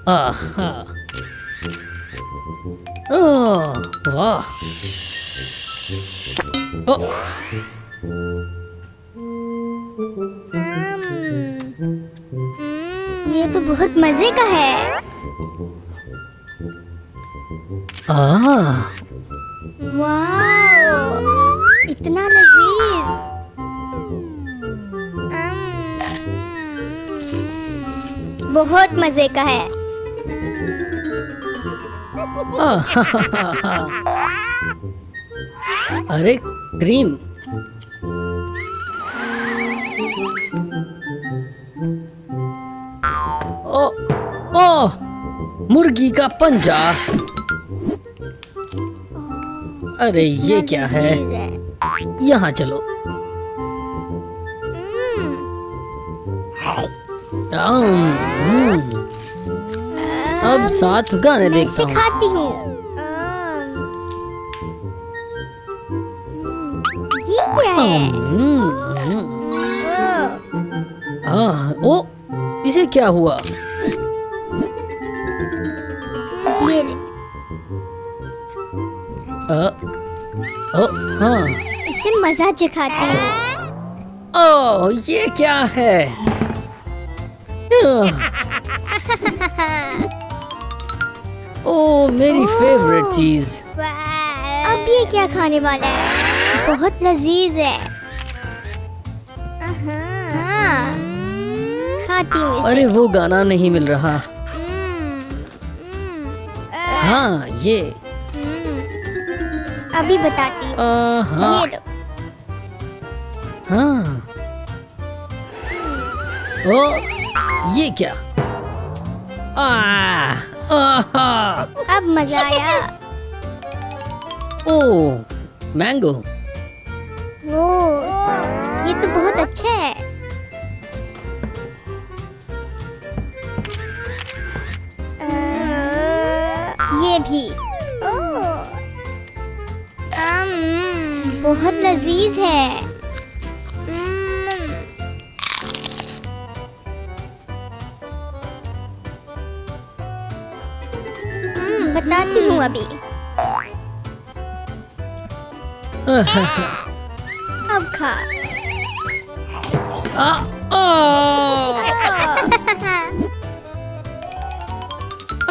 आहा, वाह, ये तो बहुत मजे का है। वाह, इतना लजीज। बहुत मजे का है। अरे क्रीम, मुर्गी का पंजा। अरे ये क्या है? यहाँ चलो। अब साथ गाने देखता हूँ। खाती हूँ। ये क्या है? ओ, इसे क्या हुआ? हाँ, इसे मजा चखाती हूँ। ओह, ये क्या है? ओह, मेरी फेवरेट चीज। अब ये क्या खाने वाला है? बहुत लजीज है। खाती हूँ इसे। अरे वो गाना नहीं मिल रहा। हाँ, ये अभी बताती हूँ। ये लो। हाँ। ओ, ये क्या? अब मजा आया। ओ, मैंगो। ये तो बहुत अच्छा है। ये भी बहुत लजीज है। बताती हूँ अभी। अब खा।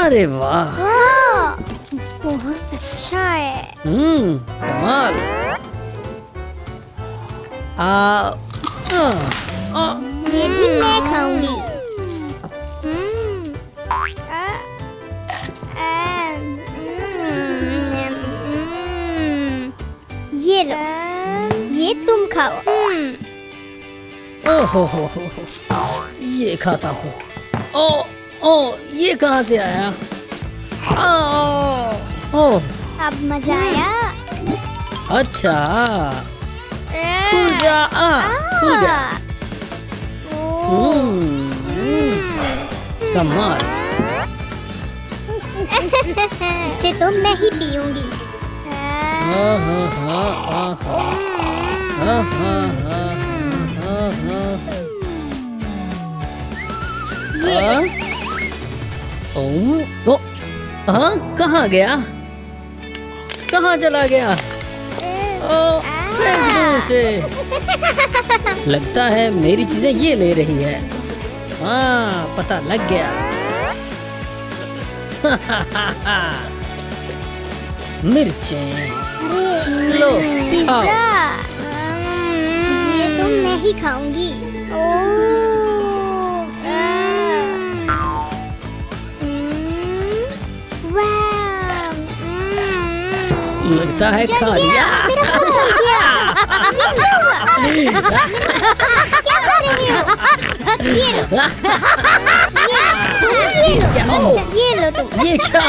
अरे वाह, बहुत अच्छा है। कमाल। ये भी मैं खाऊंगी। ये लो, ये तुम खाओ। ओहो, ये खाता हूँ। ओ, ये कहाँ से आया? अब मजा आया। अच्छा, खुल जा। खुल गया। कमाल। इसे तो मैं ही पीऊंगी। कहाँ गया? कहाँ चला गया? फेंक दूँ इसे। लगता है मेरी चीजें ये ले रही है। हाँ, पता लग गया। मिर्चें लो, खाओ। ये तो मैं ही खाऊंगी। लगता है खा लिया। मेरा हाथ जल गया। ये क्या हुआ? क्या कर रही हो? ये लो। ये लो तुम। ये क्या?